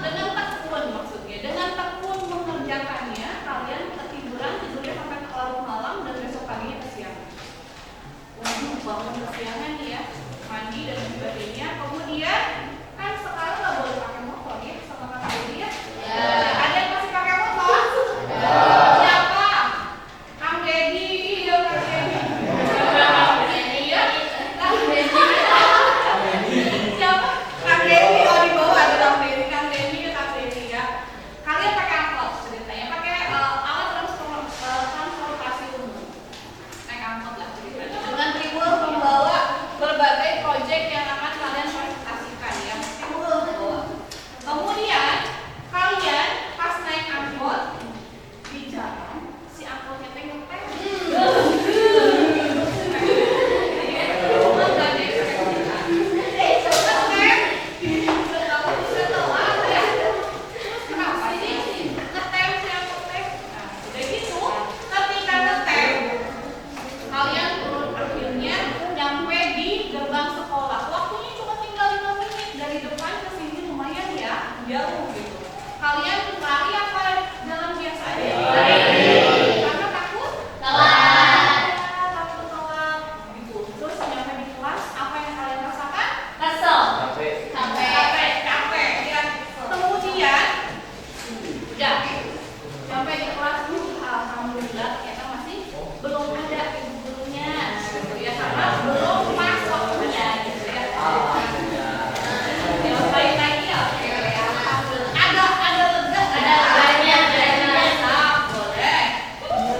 dengan tekun, maksudnya dengan tekun mengerjakannya kalian tidurnya sampai larut malam dan besok paginya kesiangan. Waduh, bangun kesiangan nih ya, mandi dan sebagainya. Kemudian kan sekarang nggak boleh pakai motor ya, sama kakak Dedi ya. Ada yang masih pakai motor? Siapa? Kang Dedi, ya Kang Dedi. Iya, Kang Dedi. Siapa? Kang Dedi. Oh, di bawah ada Kang Dedi. Kang Dedi ya. Kalian pakai angkot ceritanya, pakai alat transportasi umum. Naik angkot lah ceritanya. Dengan tribun membawa berbagai proyek yang akan kalian presentasikan ya. Kemudian kalian pas naik angkot di jalan si angkotnya ngetem. Kalian turun akhirnya nyampe di gerbang sekolah. Waktunya cuma tinggal 5 menit dari depan ke sini, lumayan ya, jauh gitu. Kalian lari apa jalan biasa aja? Karena takut takut telat gitu. Terus nyampe di kelas, apa yang kalian rasakan? Kesel, capek ya. Kemudian udah sampai di kelas, alhamdulillah ternyata masih belum ada ibu gurunya gitu ya, karena belum pas waktunya gitu ya. Dilapain lagi ya, ada lega, ada boleh.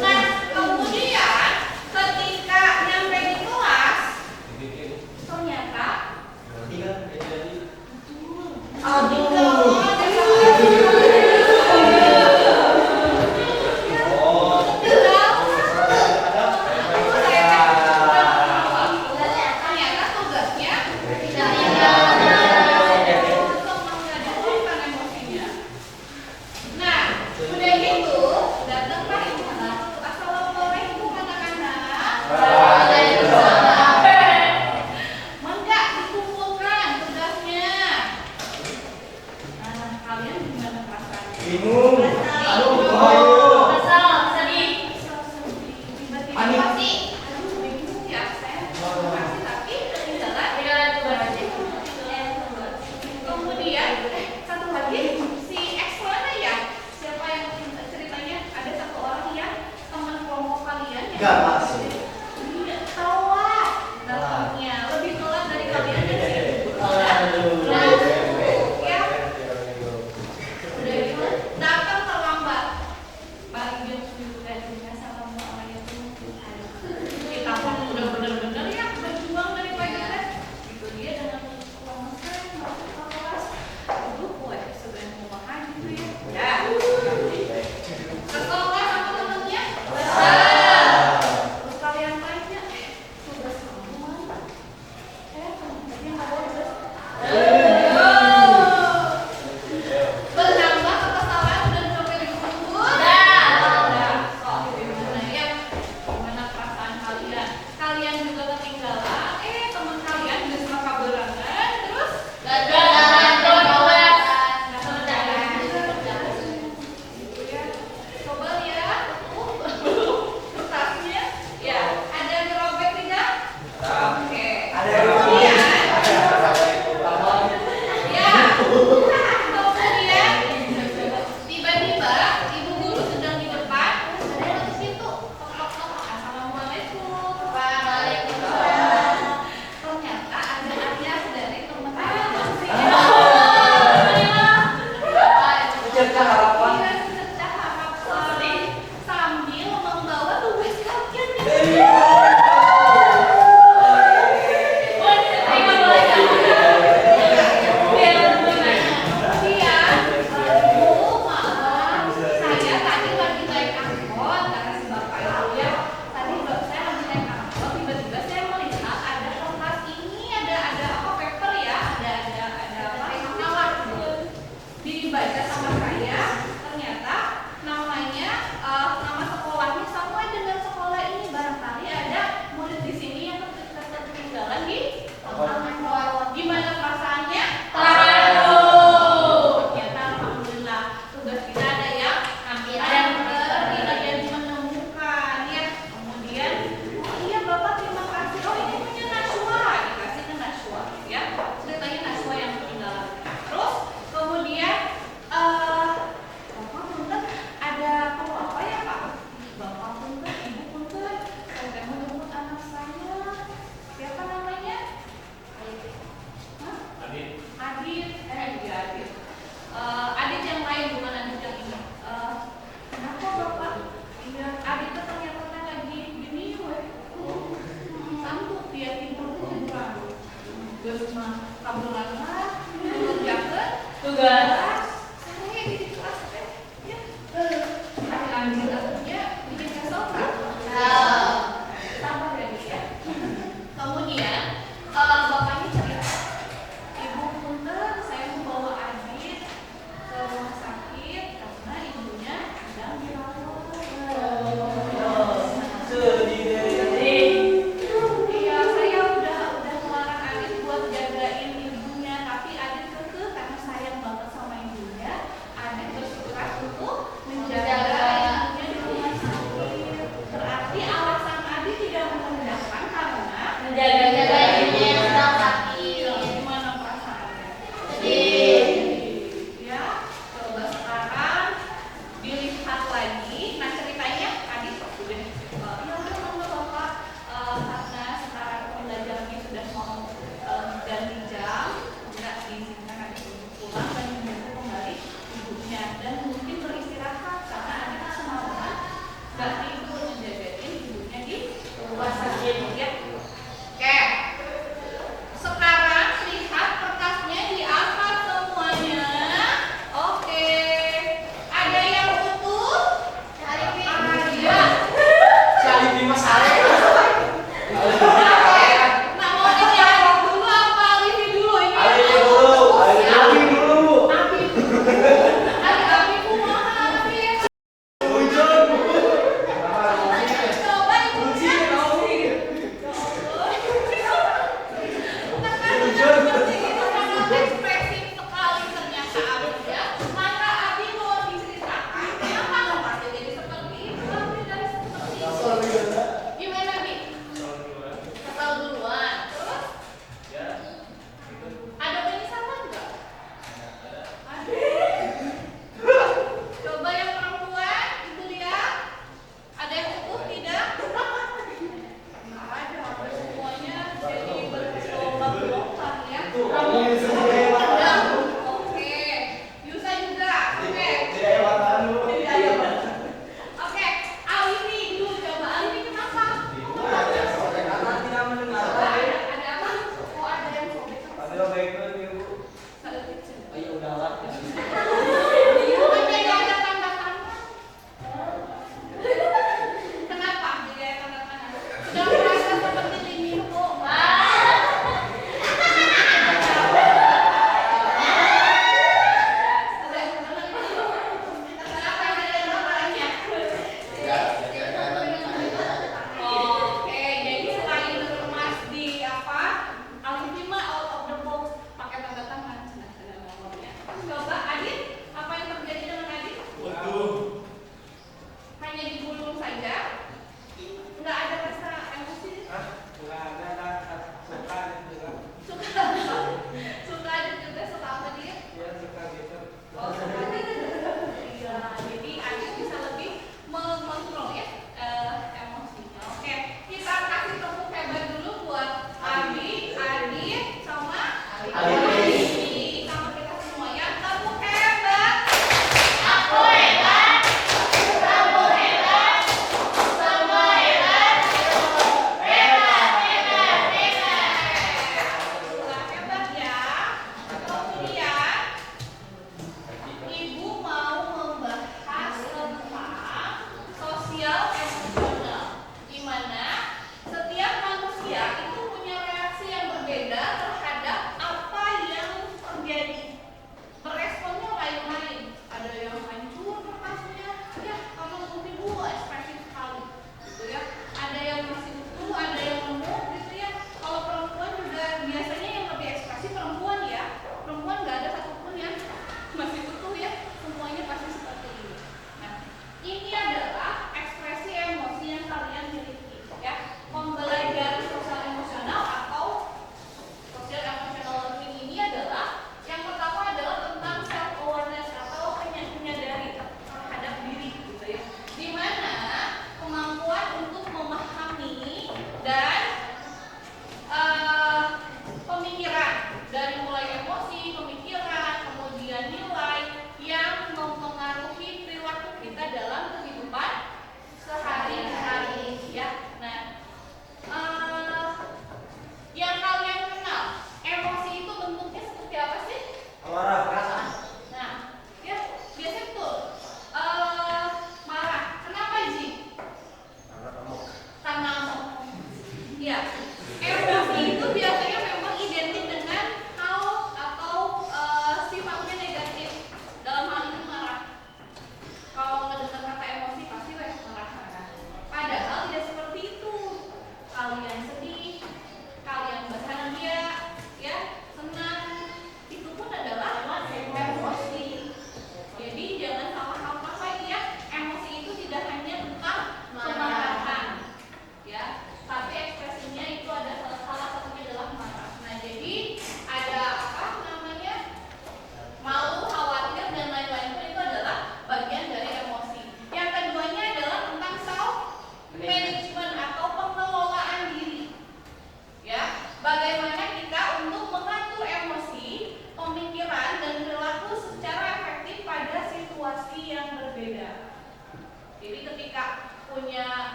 Nah kemudian ketika nyampe di kelas ternyata ternyata tugasnya emosinya. Nah, udah gitu datanglah ibu guru. Assalamualaikum anak-anak. Enggak dikumpulkan tugasnya. Nah, kalian gimana perasaannya? Bingung. Bingung ya, saya masih tapi ketinggalan tugas. Kemudian satu lagi si X mana ya? Siapa yang ceritanya ada satu orang yang teman kelompok kalian yang Gak masuk. Iya, telat datangnya, lebih telat dari kalian dan si ibu guru. Ya, udah gitu datang terlambat. Balik jam 7 tadi. Assalamualaikum. Kita pun udah bener-bener ya berjuang dari pagi teh. Gitu dia dengan lemesan masuk ke kelas. Duduk buat sebenarnya kumaha gitu ya. Ya. Kesel kan sama temennya? Terus kalian tanya, tugas kamu mana? Temennya nggak bawa tugas. Bertambah kekesalan dan sampai dikumpul. Sok gimana ya? Gimana perasaan kalian? Kalian juga ketinggalan. Teman kalian juga sama kabarangan. Terus gagal. Gitu ya. Coba lihat kertasnya. Ya, ada yang robek tidak? Oke. Kemudian kemudian tiba-tiba ibu guru sedang di depan, ada yang di situ. Tok. Assalamualaikum. Waalaikumsalam. Ternyata ada alias dari teman-teman. Cerita harapan. Iya, cerita harapan. Sambil membawa tugas kalian. Saya tadi lagi naik angkot karena si bapak itu ya. Tadi saya lagi naik angkot, tiba-tiba saya melihat ada kertas ini, ada apa paper ya, ada apa makalah gitu. Dibaca sama saya, ternyata namanya nama sekolahnya sama dengan sekolah ini, barangkali menjaga ibunya yang sedang sakit. Gimana perasaannya? Sedih. Ya, coba sekarang dilihat lagi. Nah, ceritanya tadi sudah ya udah Bapak karena sekarang pembelajarannya sudah mau ganti jam, enggak diizinkan adik untuk pulang dan menunggu kembali ibunya dan mungkin beristirahat karena adik semalaman nggak tidur menjagain ibunya di rumah sakit ya. Oke.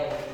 Ayo.